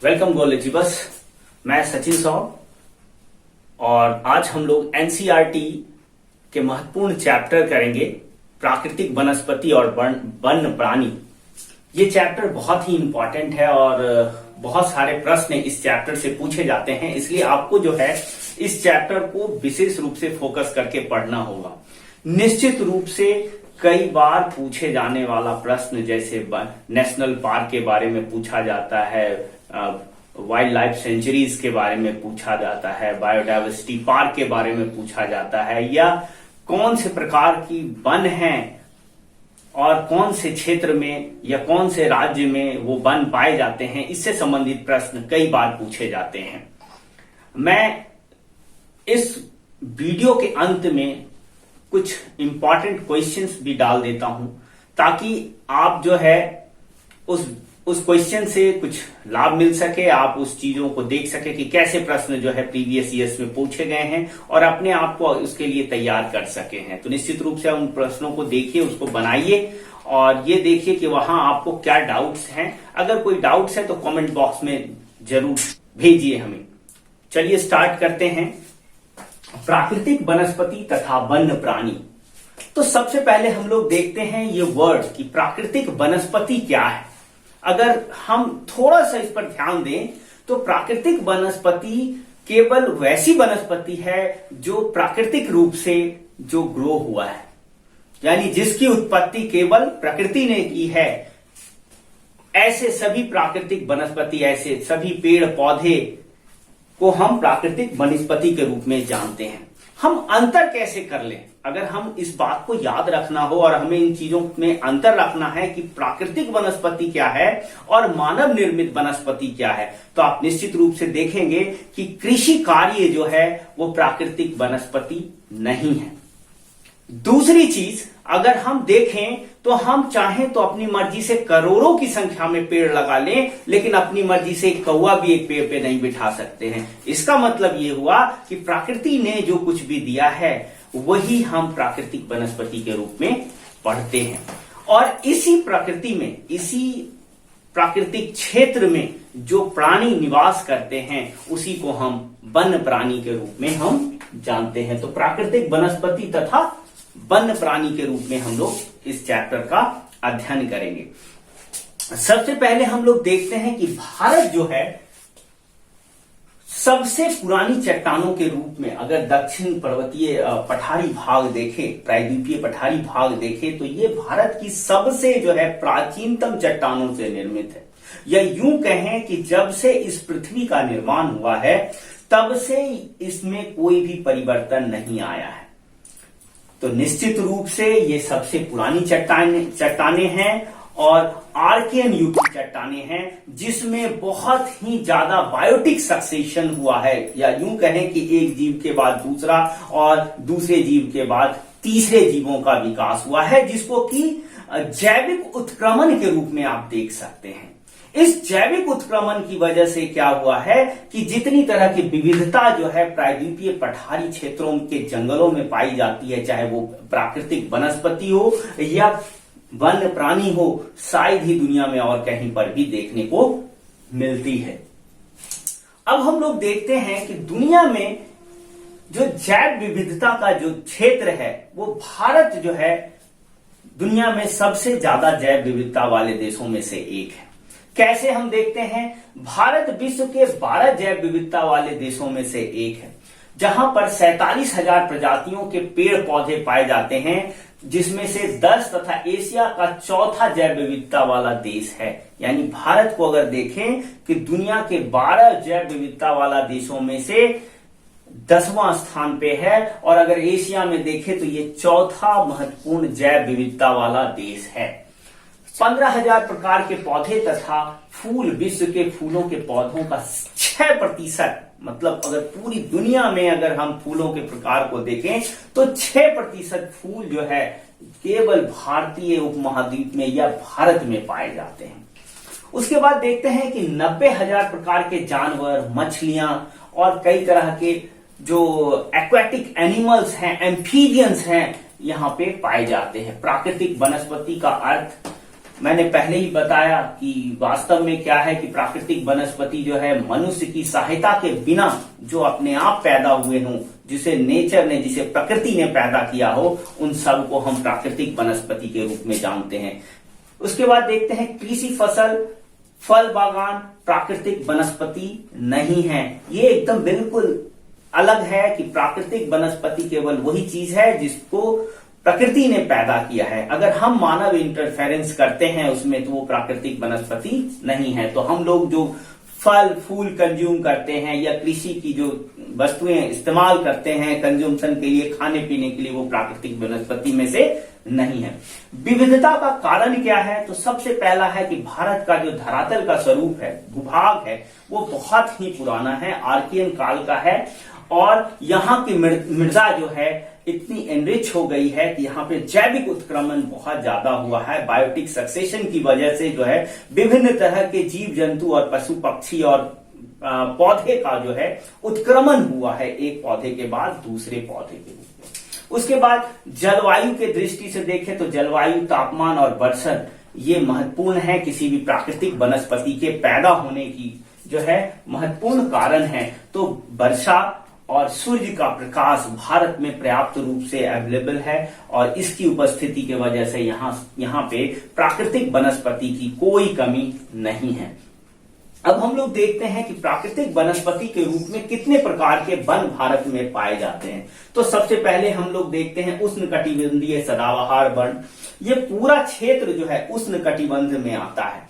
Welcome गोलेजी बस। मैं सचिन सौब और आज हम लोग एनसीईआरटी के महत्वपूर्ण चैप्टर करेंगे प्राकृतिक वनस्पति और वन्य प्राणी। ये चैप्टर बहुत ही इंपॉर्टेंट है और बहुत सारे प्रश्न इस चैप्टर से पूछे जाते हैं, इसलिए आपको जो है इस चैप्टर को विशेष रूप से फोकस करके पढ़ना होगा। निश्चित रूप से कई बार पूछे जाने वाला प्रश्न जैसे नेशनल पार्क के बारे में पूछा जाता है, वाइल्ड लाइफ सेंचुरीज के बारे में पूछा जाता है, बायोडाइवर्सिटी पार्क के बारे में पूछा जाता है, या कौन से प्रकार की वन हैं और कौन से क्षेत्र में या कौन से राज्य में वो वन पाए जाते हैं, इससे संबंधित प्रश्न कई बार पूछे जाते हैं। मैं इस वीडियो के अंत में कुछ इंपॉर्टेंट क्वेश्चंस भी डाल देता हूं ताकि आप जो है उस क्वेश्चन से कुछ लाभ मिल सके, आप उस चीजों को देख सके कि कैसे प्रश्न जो है प्रीवियस ईयर्स में पूछे गए हैं और अपने आप को उसके लिए तैयार कर सके हैं। तो निश्चित रूप से उन प्रश्नों को देखिए, उसको बनाइए और ये देखिए कि वहां आपको क्या डाउट्स हैं। अगर कोई डाउट्स है तो कमेंट बॉक्स में जरूर भेजिए हमें। चलिए स्टार्ट करते हैं। प्राकृतिक वनस्पति तथा वन्य प्राणी। तो सबसे पहले हम लोग देखते हैं ये वर्ड कि प्राकृतिक वनस्पति क्या है। अगर हम थोड़ा सा इस पर ध्यान दें तो प्राकृतिक वनस्पति केवल वैसी वनस्पति है जो प्राकृतिक रूप से जो ग्रो हुआ है, यानी जिसकी उत्पत्ति केवल प्रकृति ने की है। ऐसे सभी प्राकृतिक वनस्पति, ऐसे सभी पेड़ पौधे को हम प्राकृतिक वनस्पति के रूप में जानते हैं। हम अंतर कैसे कर लें? अगर हम इस बात को याद रखना हो और हमें इन चीजों में अंतर रखना है कि प्राकृतिक वनस्पति क्या है और मानव निर्मित वनस्पति क्या है, तो आप निश्चित रूप से देखेंगे कि कृषि कार्य जो है वो प्राकृतिक वनस्पति नहीं है। दूसरी चीज, अगर हम देखें तो हम चाहें तो अपनी मर्जी से करोड़ों की संख्या में पेड़ लगा लें, लेकिन अपनी मर्जी से एक कौवा भी एक पेड़ पे नहीं बिठा सकते हैं। इसका मतलब ये हुआ कि प्रकृति ने जो कुछ भी दिया है वही हम प्राकृतिक वनस्पति के रूप में पढ़ते हैं। और इसी प्रकृति में, इसी प्राकृतिक क्षेत्र में जो प्राणी निवास करते हैं उसी को हम वन्य प्राणी के रूप में हम जानते हैं। तो प्राकृतिक वनस्पति तथा वन्य प्राणी के रूप में हम लोग इस चैप्टर का अध्ययन करेंगे। सबसे पहले हम लोग देखते हैं कि भारत जो है सबसे पुरानी चट्टानों के रूप में, अगर दक्षिण पर्वतीय पठारी भाग देखे, प्रायद्वीपीय पठारी भाग देखे, तो ये भारत की सबसे जो है प्राचीनतम चट्टानों से निर्मित है। या यूं कहें कि जब से इस पृथ्वी का निर्माण हुआ है तब से इसमें कोई भी परिवर्तन नहीं आया है। तो निश्चित रूप से ये सबसे पुरानी चट्टाने हैं और आर्कियन युग की चट्टाने हैं जिसमें बहुत ही ज्यादा बायोटिक सक्सेशन हुआ है, या यूं कहें कि एक जीव के बाद दूसरा और दूसरे जीव के बाद तीसरे जीवों का विकास हुआ है, जिसको कि जैविक उत्क्रमण के रूप में आप देख सकते हैं। इस जैविक उत्क्रमण की वजह से क्या हुआ है कि जितनी तरह की विविधता जो है प्रायद्वीपीय पठारी क्षेत्रों के जंगलों में पाई जाती है, चाहे वो प्राकृतिक वनस्पति हो या वन्य प्राणी हो, शायद ही दुनिया में और कहीं पर भी देखने को मिलती है। अब हम लोग देखते हैं कि दुनिया में जो जैव विविधता का जो क्षेत्र है वो भारत जो है दुनिया में सबसे ज्यादा जैव विविधता वाले देशों में से एक है। कैसे हम देखते हैं? भारत विश्व के 12 जैव विविधता वाले देशों में से एक है जहां पर 47,000 प्रजातियों के पेड़ पौधे पाए जाते हैं, जिसमें से 10 तथा एशिया का चौथा जैव विविधता वाला देश है। यानी भारत को अगर देखें कि दुनिया के 12 जैव विविधता वाला देशों में से 10वां स्थान पे है, और अगर एशिया में देखें तो ये चौथा महत्वपूर्ण जैव विविधता वाला देश है। 15,000 प्रकार के पौधे तथा फूल, विश्व के फूलों के पौधों का 6%, मतलब अगर पूरी दुनिया में अगर हम फूलों के प्रकार को देखें तो 6% फूल जो है केवल भारतीय उपमहाद्वीप में या भारत में पाए जाते हैं। उसके बाद देखते हैं कि 90,000 प्रकार के जानवर, मछलियां और कई तरह के जो एक्वाटिक एनिमल्स हैं, एम्फीबियंस हैं, यहां पे पाए जाते हैं। प्राकृतिक वनस्पति का अर्थ मैंने पहले ही बताया कि वास्तव में क्या है कि प्राकृतिक वनस्पति जो है मनुष्य की सहायता के बिना जो अपने आप पैदा हुए हों, जिसे नेचर ने, जिसे प्रकृति ने पैदा किया हो, उन सब को हम प्राकृतिक वनस्पति के रूप में जानते हैं। उसके बाद देखते हैं कृषि फसल, फल बागान प्राकृतिक वनस्पति नहीं है। ये एकदम बिल्कुल अलग है कि प्राकृतिक वनस्पति केवल वही चीज है जिसको प्रकृति ने पैदा किया है। अगर हम मानव इंटरफेरेंस करते हैं उसमें, तो वो प्राकृतिक वनस्पति नहीं है। तो हम लोग जो फल फूल कंज्यूम करते हैं या कृषि की जो वस्तुएं इस्तेमाल करते हैं कंज्यूमशन के लिए, खाने पीने के लिए, वो प्राकृतिक वनस्पति में से नहीं है। विविधता का कारण क्या है? तो सबसे पहला है कि भारत का जो धरातल का स्वरूप है, भूभाग है, वो बहुत ही पुराना है, आर्कियन काल का है। और यहाँ की मृदा जो है इतनी एनरिच हो गई है कि यहाँ पे जैविक उत्क्रमण बहुत ज्यादा हुआ है। बायोटिक सक्सेशन की वजह से जो है विभिन्न तरह के जीव जंतु और पशु पक्षी और पौधे का जो है उत्क्रमण हुआ है, एक पौधे के बाद दूसरे पौधे के रूप में। उसके बाद जलवायु के दृष्टि से देखें तो जलवायु, तापमान और वर्षण ये महत्वपूर्ण है किसी भी प्राकृतिक वनस्पति के पैदा होने की जो है महत्वपूर्ण कारण है। तो वर्षा और सूर्य का प्रकाश भारत में पर्याप्त रूप से अवेलेबल है और इसकी उपस्थिति की वजह से यहाँ पे प्राकृतिक वनस्पति की कोई कमी नहीं है। अब हम लोग देखते हैं कि प्राकृतिक वनस्पति के रूप में कितने प्रकार के वन भारत में पाए जाते हैं। तो सबसे पहले हम लोग देखते हैं उष्णकटिबंधीय सदाबहार वन। ये पूरा क्षेत्र जो है उष्णकटिबंध में आता है,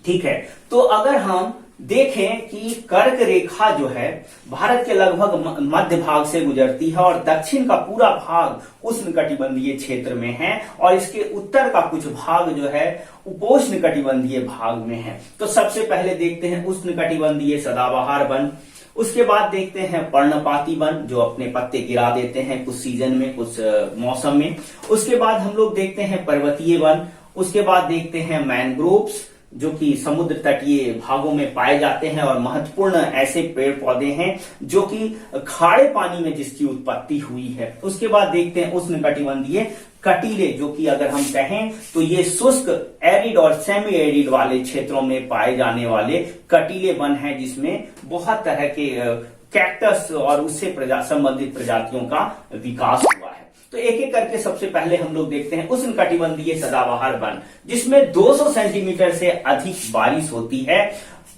ठीक है। तो अगर हम देखें कि कर्क रेखा जो है भारत के लगभग मध्य भाग से गुजरती है और दक्षिण का पूरा भाग उष्णकटिबंधीय क्षेत्र में है और इसके उत्तर का कुछ भाग जो है उपोष्णकटिबंधीय भाग में है। तो सबसे पहले देखते हैं उष्णकटिबंधीय सदाबहार वन। उसके बाद देखते हैं पर्णपाती वन जो अपने पत्ते गिरा देते हैं कुछ सीजन में, कुछ मौसम में। उसके बाद हम लोग देखते हैं पर्वतीय वन। उसके बाद देखते हैं मैनग्रोव्स जो कि समुद्र तटीय भागों में पाए जाते हैं और महत्वपूर्ण ऐसे पेड़ पौधे हैं जो कि खारे पानी में जिसकी उत्पत्ति हुई है। उसके बाद देखते हैं उष्णकटिबंधीय कटीले जो कि अगर हम कहें तो ये शुष्क, एरिड और सेमी एरिड वाले क्षेत्रों में पाए जाने वाले कटीले वन हैं जिसमें बहुत तरह के कैक्टस और उससे संबंधित प्रजातियों का विकास हुआ है। तो एक एक करके सबसे पहले हम लोग देखते हैं उष्णकटिबंधीय सदाबहार वन जिसमें 200 सेंटीमीटर से अधिक बारिश होती है।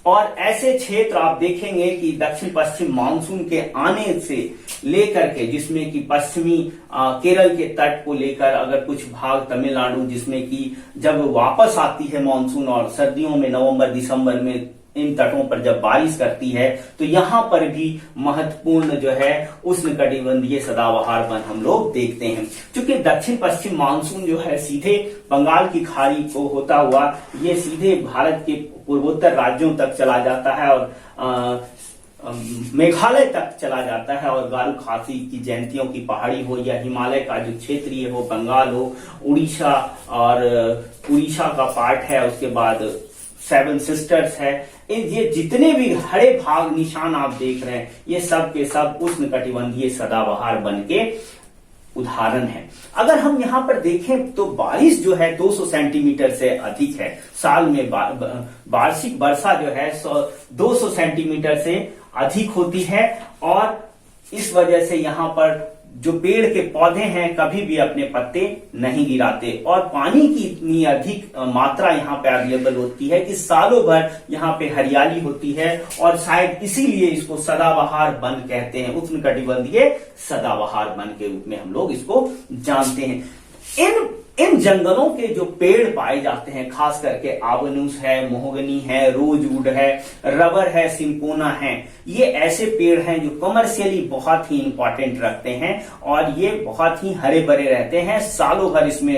और ऐसे क्षेत्र आप देखेंगे कि दक्षिण पश्चिम मानसून के आने से लेकर के, जिसमें कि पश्चिमी केरल के तट को लेकर अगर कुछ भाग तमिलनाडु, जिसमें कि जब वापस आती है मानसून और सर्दियों में नवंबर दिसंबर में इन तटों पर जब बारिश करती है तो यहां पर भी महत्वपूर्ण जो है उष्णकटिबंधीय सदाबहार वन हम लोग देखते हैं। क्योंकि दक्षिण पश्चिम मानसून जो है सीधे बंगाल की खाड़ी को होता हुआ ये सीधे भारत के पूर्वोत्तर राज्यों तक चला जाता है और मेघालय तक चला जाता है। और गारो खासी की जयंतियों की पहाड़ी हो या हिमालय का जो क्षेत्रीय हो, बंगाल हो, उड़ीसा और उड़ीसा का पार्ट है, उसके बाद सेवन सिस्टर्स है, ये जितने भी हरे भाग निशान आप देख रहे हैं ये सब के सब उष्णकटिबंधीय सदाबहार वन के उदाहरण है। अगर हम यहाँ पर देखें तो बारिश जो है 200 सेंटीमीटर से अधिक है। साल में वार्षिक वर्षा जो है 200 सेंटीमीटर से अधिक होती है और इस वजह से यहाँ पर जो पेड़ के पौधे हैं कभी भी अपने पत्ते नहीं गिराते और पानी की इतनी अधिक मात्रा यहाँ पे अवेलेबल होती है कि सालों भर यहाँ पे हरियाली होती है और शायद इसीलिए इसको सदाबहार वन कहते हैं। उष्णकटिबंधीय सदाबहार वन के रूप में हम लोग इसको जानते हैं। इन जंगलों के जो पेड़ पाए जाते हैं खास करके आबनूस है, मोहगनी है, रोजवुड है, रबर है, सिंकोना है, ये ऐसे पेड़ हैं जो कमर्शियली बहुत ही इंपॉर्टेंट रखते हैं और ये बहुत ही हरे भरे रहते हैं। सालों भर इसमें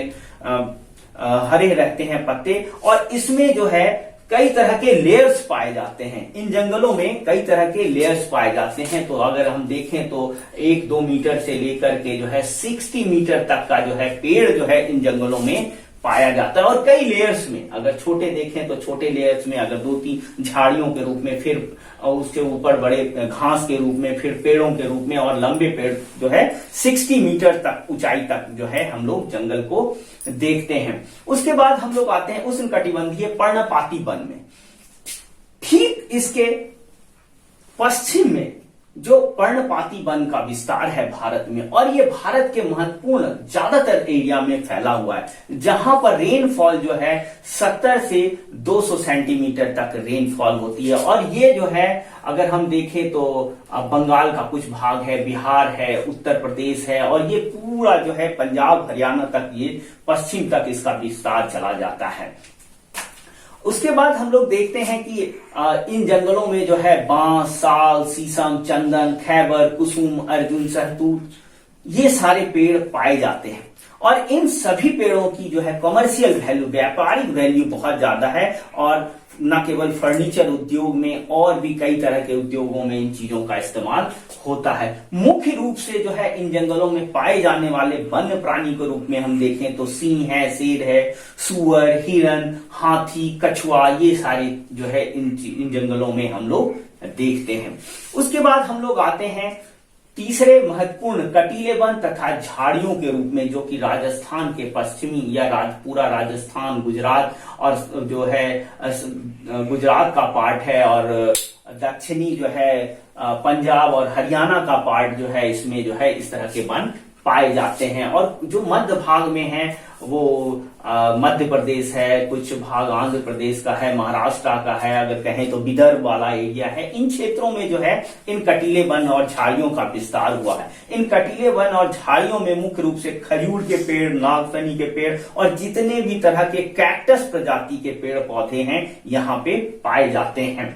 हरे रहते हैं पत्ते और इसमें जो है कई तरह के लेयर्स पाए जाते हैं। इन जंगलों में कई तरह के लेयर्स पाए जाते हैं। तो अगर हम देखें तो 1-2 मीटर से लेकर के जो है 60 मीटर तक का जो है पेड़ जो है इन जंगलों में पाया जाता है और कई लेयर्स में। अगर छोटे देखें तो छोटे लेयर्स में, अगर 2-3 झाड़ियों के रूप में, फिर उसके ऊपर बड़े घास के रूप में, फिर पेड़ों के रूप में, और लंबे पेड़ जो है 60 मीटर तक ऊंचाई तक जो है हम लोग जंगल को देखते हैं। उसके बाद हम लोग आते हैं उष्णकटिबंधीय पर्णपाती वन में। ठीक इसके पश्चिम में जो पर्णपाती वन का विस्तार है भारत में, और ये भारत के महत्वपूर्ण ज्यादातर एरिया में फैला हुआ है, जहां पर रेनफॉल जो है 70 से 200 सेंटीमीटर तक रेनफॉल होती है। और ये जो है अगर हम देखें तो बंगाल का कुछ भाग है, बिहार है, उत्तर प्रदेश है, और ये पूरा जो है पंजाब हरियाणा तक, ये पश्चिम तक इसका विस्तार चला जाता है। उसके बाद हम लोग देखते हैं कि इन जंगलों में जो है बांस, साल, शीशम, चंदन, खैबर, कुसुम, अर्जुन, सहतूत, ये सारे पेड़ पाए जाते हैं। और इन सभी पेड़ों की जो है कमर्शियल वैल्यू, व्यापारिक वैल्यू बहुत ज्यादा है, और न केवल फर्नीचर उद्योग में और भी कई तरह के उद्योगों में इन चीजों का इस्तेमाल होता है। मुख्य रूप से जो है इन जंगलों में पाए जाने वाले वन्य प्राणी के रूप में हम देखें तो सिंह है, शेर है, सुअर, हिरन, हाथी, कछुआ, ये सारे जो है इन जंगलों में हम लोग देखते हैं। उसके बाद हम लोग आते हैं तीसरे महत्वपूर्ण कटीले वन तथा झाड़ियों के रूप में, जो कि राजस्थान के पश्चिमी या पूरा राजस्थान, गुजरात और जो है गुजरात का पार्ट है, और दक्षिणी जो है पंजाब और हरियाणा का पार्ट जो है, इसमें जो है इस तरह के वन पाए जाते हैं। और जो मध्य भाग में है वो मध्य प्रदेश है, कुछ भाग आंध्र प्रदेश का है, महाराष्ट्र का है, अगर कहें तो विदर्भ वाला एरिया है। इन क्षेत्रों में जो है इन कटीले वन और झाड़ियों का विस्तार हुआ है। इन कटीले वन और झाड़ियों में मुख्य रूप से खजूर के पेड़, नागफनी के पेड़ और जितने भी तरह के कैक्टस प्रजाति के पेड़ पौधे हैं यहाँ पे पाए जाते हैं।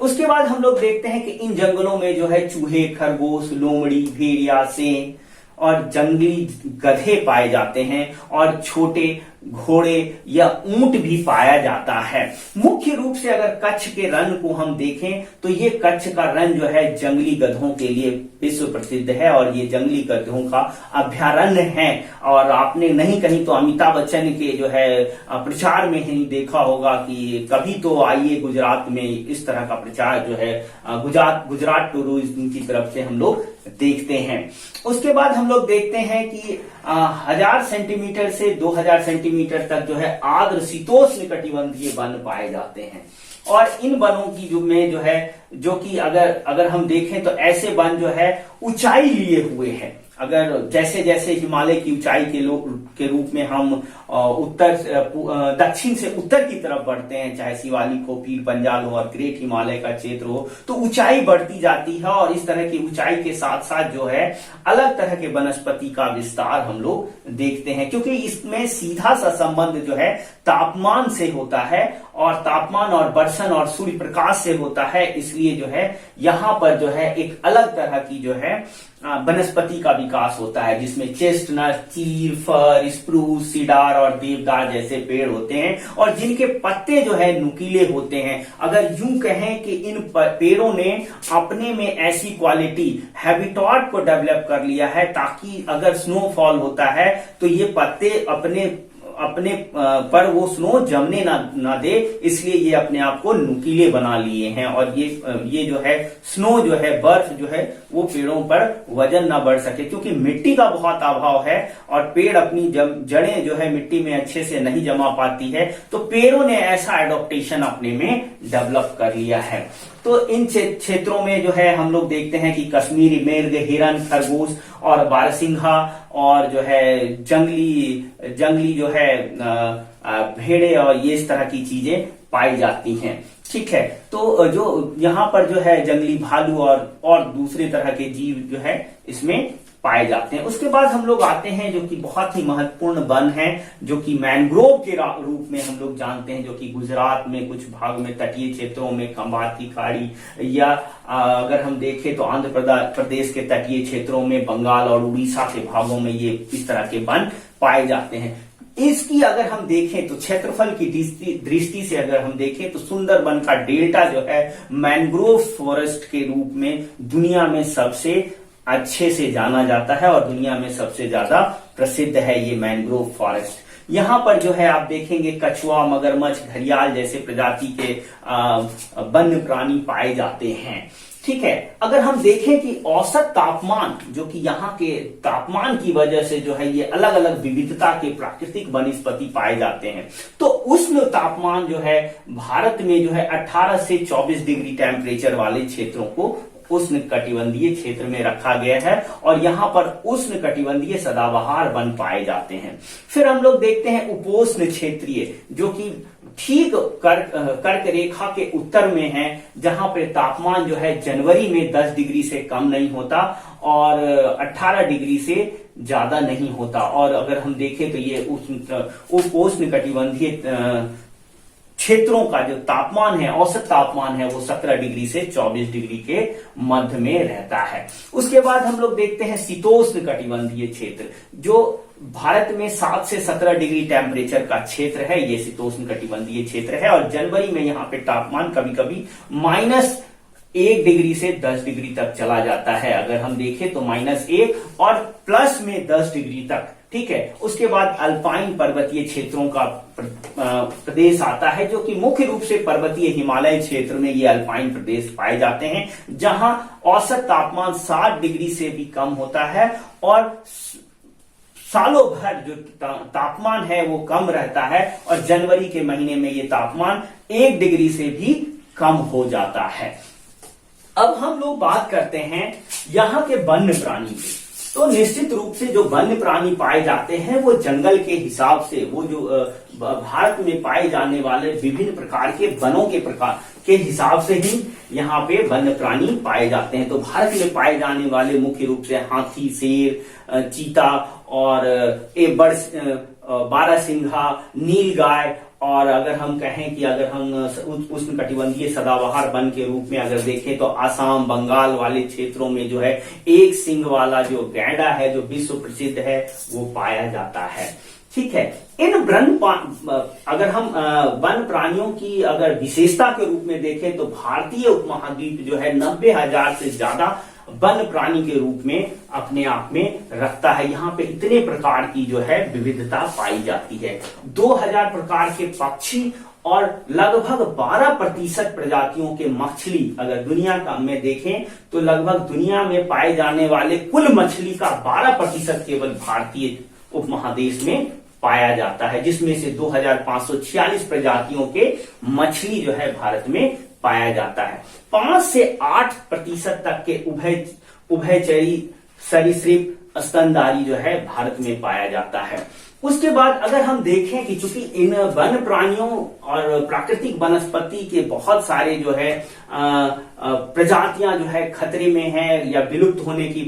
उसके बाद हम लोग देखते हैं कि इन जंगलों में जो है चूहे, खरगोश, लोमड़ी, भेड़िया, सें और जंगली गधे पाए जाते हैं, और छोटे घोड़े या ऊंट भी पाया जाता है। मुख्य रूप से अगर कच्छ के रण को हम देखें तो ये कच्छ का रण जो है जंगली गधों के लिए विश्व प्रसिद्ध है, और ये जंगली गधों का अभ्यारण्य है। और आपने नहीं कहीं तो अमिताभ बच्चन के जो है प्रचार में ही देखा होगा कि कभी तो आइए गुजरात में, इस तरह का प्रचार जो है गुजरात टूरिज्म की तरफ से हम लोग देखते हैं। उसके बाद हम लोग देखते हैं कि 1000 सेंटीमीटर से 2000 सेंटीमीटर तक जो है आर्द्र शीतोष्ण कटिबंधीय वन पाए जाते हैं। और इन वनों की जो है जो कि अगर हम देखें तो ऐसे वन जो है ऊंचाई लिए हुए हैं। अगर जैसे जैसे हिमालय की ऊंचाई के रूप में हम दक्षिण से उत्तर की तरफ बढ़ते हैं, चाहे शिवालिक हो, पीर पंजाल हो और ग्रेट हिमालय का क्षेत्र हो, तो ऊंचाई बढ़ती जाती है। और इस तरह की ऊंचाई के साथ साथ जो है अलग तरह के वनस्पति का विस्तार हम लोग देखते हैं, क्योंकि इसमें सीधा सा संबंध जो है तापमान से होता है, और तापमान और बर्षण और सूर्य प्रकाश से होता है। इसलिए जो है यहाँ पर जो है एक अलग तरह की जो है वनस्पति का विकास होता है, जिसमें चेस्टनट, चीर, फर, स्प्रूस, सीडार और देवदार जैसे पेड़ होते हैं, और जिनके पत्ते जो है नुकीले होते हैं। अगर यूं कहें कि इन पेड़ों ने अपने में ऐसी क्वालिटी, हैबिटेट को डेवलप कर लिया है, ताकि अगर स्नोफॉल होता है तो ये पत्ते अपने पर वो स्नो जमने ना दे, इसलिए ये अपने आप को नुकीले बना लिए हैं। और ये जो है स्नो जो है, बर्फ जो है, वो पेड़ों पर वजन ना बढ़ सके, क्योंकि मिट्टी का बहुत अभाव है और पेड़ अपनी जड़ें जो है मिट्टी में अच्छे से नहीं जमा पाती है। तो पेड़ों ने ऐसा एडॉप्टेशन अपने में डेवलप कर लिया है। तो इन क्षेत्रों में जो है हम लोग देखते हैं कि कश्मीरी मिर्ग, हिरन, खरगोश और बारसिंघा और जो है जंगली जो है भेड़े और ये इस तरह की चीजें पाई जाती हैं। ठीक है, तो जो यहाँ पर जो है जंगली भालू और दूसरे तरह के जीव जो है इसमें पाए जाते हैं। उसके बाद हम लोग आते हैं जो कि बहुत ही महत्वपूर्ण वन है, जो कि मैंग्रोव के रूप में हम लोग जानते हैं, जो कि गुजरात में कुछ भाग में तटीय क्षेत्रों में, खंभात की खाड़ी, या अगर हम देखें तो आंध्र प्रदेश के तटीय क्षेत्रों में, बंगाल और उड़ीसा के भागों में ये इस तरह के वन पाए जाते हैं। इसकी अगर हम देखें तो क्षेत्रफल की दृष्टि से अगर हम देखें तो सुंदरबन का डेल्टा जो है मैंग्रोव फॉरेस्ट के रूप में दुनिया में सबसे अच्छे से जाना जाता है, और दुनिया में सबसे ज्यादा प्रसिद्ध है ये मैंग्रोव फॉरेस्ट। यहाँ पर जो है आप देखेंगे कछुआ, मगरमच्छ, घड़ियाल जैसे प्रजाति के वन्य प्राणी पाए जाते हैं। ठीक है, अगर हम देखें कि औसत तापमान, जो कि यहाँ के तापमान की वजह से जो है ये अलग अलग विविधता के प्राकृतिक वनस्पति पाए जाते हैं, तो उष्ण तापमान जो है भारत में जो है 18 से 24 डिग्री टेम्परेचर वाले क्षेत्रों को उष्ण कटिबंधीय क्षेत्र में रखा गया है और यहाँ पर उष्ण कटिबंधीय सदाबहार वन पाए जाते हैं। फिर हम लोग देखते हैं उपोष्ण क्षेत्रीय, जो कि ठीक कर्क रेखा के उत्तर में है, जहां पर तापमान जो है जनवरी में 10 डिग्री से कम नहीं होता और 18 डिग्री से ज्यादा नहीं होता। और अगर हम देखें तो ये उपोष्ण कटिबंधीय क्षेत्रों का जो तापमान है, औसत तापमान है, वो 17 डिग्री से 24 डिग्री के मध्य में रहता है। उसके बाद हम लोग देखते हैं शीतोष्ण कटिबंधीय क्षेत्र, जो भारत में 7 से 17 डिग्री टेम्परेचर का क्षेत्र है। ये शीतोष्ण कटिबंधीय क्षेत्र है और जनवरी में यहाँ पे तापमान कभी कभी -1 डिग्री से 10 डिग्री तक चला जाता है। अगर हम देखें तो -1 और प्लस में 10 डिग्री तक। ठीक है, उसके बाद अल्पाइन पर्वतीय क्षेत्रों का प्रदेश आता है, जो कि मुख्य रूप से पर्वतीय हिमालय क्षेत्र में ये अल्पाइन प्रदेश पाए जाते हैं, जहां औसत तापमान 60 डिग्री से भी कम होता है और सालों भर जो तापमान है वो कम रहता है और जनवरी के महीने में ये तापमान 1 डिग्री से भी कम हो जाता है। अब हम लोग बात करते हैं यहाँ के वन्य प्राणी की। तो निश्चित रूप से जो वन्य प्राणी पाए जाते हैं वो जंगल के हिसाब से, वो जो भारत में पाए जाने वाले विभिन्न प्रकार के वनों के प्रकार के हिसाब से ही यहाँ पे वन्य प्राणी पाए जाते हैं। तो भारत में पाए जाने वाले मुख्य रूप से हाथी, शेर, चीता और बारहसिंघा, नीलगाय, और अगर हम कहें कि अगर हम उष्ण कटिबंधीय सदाबहार वन के रूप में अगर देखें तो आसाम, बंगाल वाले क्षेत्रों में जो है एक सिंग वाला जो गैंडा है, जो विश्व प्रसिद्ध है, वो पाया जाता है। ठीक है, इन अगर हम वन प्राणियों की अगर विशेषता के रूप में देखें तो भारतीय उपमहाद्वीप जो है 90,000 से ज्यादा वन प्राणी के रूप में अपने आप में रखता है। यहाँ पे इतने प्रकार की जो है विविधता पाई जाती है। 2000 प्रकार के पक्षी और लगभग 12% प्रजातियों के मछली, अगर दुनिया का में देखें तो लगभग दुनिया में पाए जाने वाले कुल मछली का 12% केवल भारतीय उपमहादेश में पाया जाता है, जिसमें से 2546 प्रजातियों के मछली जो है भारत में पाया जाता है। 5 से 8% तक के उभयचरी सरीसृप स्तनधारी जो है भारत में पाया जाता है। उसके बाद अगर हम देखें कि चूंकि इन वन प्राणियों और प्राकृतिक वनस्पति के बहुत सारे जो है प्रजातियां जो है खतरे में है या विलुप्त होने की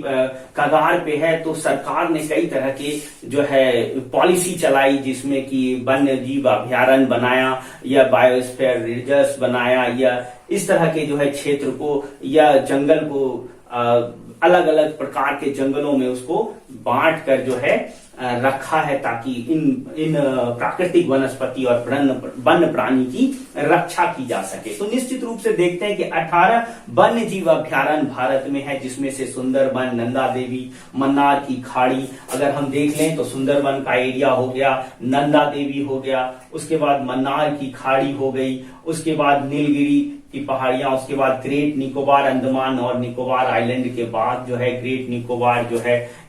कगार पे है, तो सरकार ने कई तरह के जो है पॉलिसी चलाई, जिसमें कि वन्य जीव अभ्यारण्य बनाया या बायोस्फीयर रिजर्व बनाया या इस तरह के जो है क्षेत्र को या जंगल को अलग अलग प्रकार के जंगलों में उसको बांट कर जो है रखा है, ताकि इन प्राकृतिक वनस्पति और वन्य प्राणी की रक्षा की जा सके। तो निश्चित रूप से देखते हैं कि 18 वन्य जीव अभ्यारण्य भारत में है, जिसमें से सुंदरबन, नंदा देवी, मन्नार की खाड़ी अगर हम देख लें तो सुंदरबन का एरिया हो गया, नंदा देवी हो गया, उसके बाद मन्नार की खाड़ी हो गई, उसके बाद नीलगिरी की पहाड़ियां, उसके बाद ग्रेट निकोबार, अंडमान और निकोबार आइलैंड के बाद जो है ग्रेट निकोबार जो है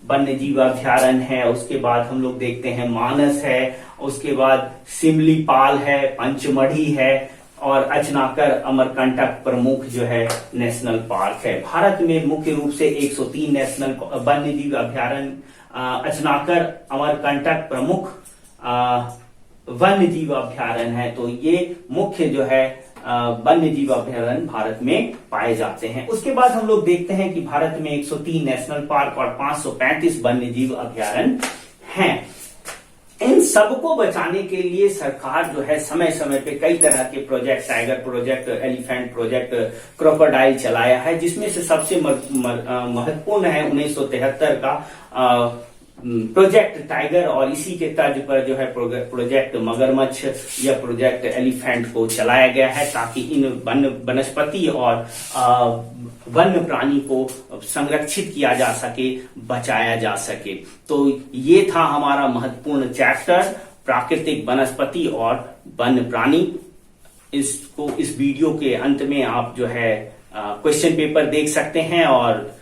वन्य जीव अभ्यारण्य है। उसके बाद हम लोग देखते हैं मानस है, उसके बाद सिमलीपाल है, पंचमढ़ी है और अचनाकर अमरकंटक प्रमुख जो है नेशनल पार्क है। भारत में मुख्य रूप से 103 नेशनल वन्य जीव अभ्यारण्य, अचनाकर अमरकंटक प्रमुख वन्य जीव अभ्यारण्य है। तो ये मुख्य जो है वन्य जीव अभ्यारण्य भारत में पाए जाते हैं। उसके बाद हम लोग देखते हैं कि भारत में 103 नेशनल पार्क और 535 वन्य जीव अभ्यारण्य हैं। इन सबको बचाने के लिए सरकार जो है समय समय पे कई तरह के project, tiger project, elephant project, crocodile चलाया है, जिसमें से सबसे महत्वपूर्ण है 1973 का प्रोजेक्ट टाइगर और इसी के तर्ज पर जो है प्रोजेक्ट मगरमच्छ या प्रोजेक्ट एलिफेंट को चलाया गया है, ताकि इन वनस्पति और वन्य प्राणी को संरक्षित किया जा सके, बचाया जा सके। तो ये था हमारा महत्वपूर्ण चैप्टर, प्राकृतिक वनस्पति और वन्य प्राणी। इसको इस वीडियो के अंत में आप जो है क्वेश्चन पेपर देख सकते हैं, और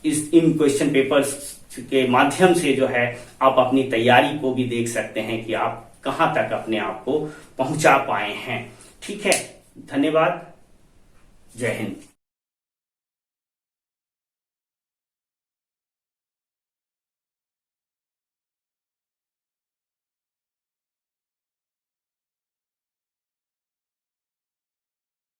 इन क्वेश्चन पेपर्स के माध्यम से जो है आप अपनी तैयारी को भी देख सकते हैं कि आप कहां तक अपने आप को पहुंचा पाए हैं। ठीक है, धन्यवाद, जय हिंद।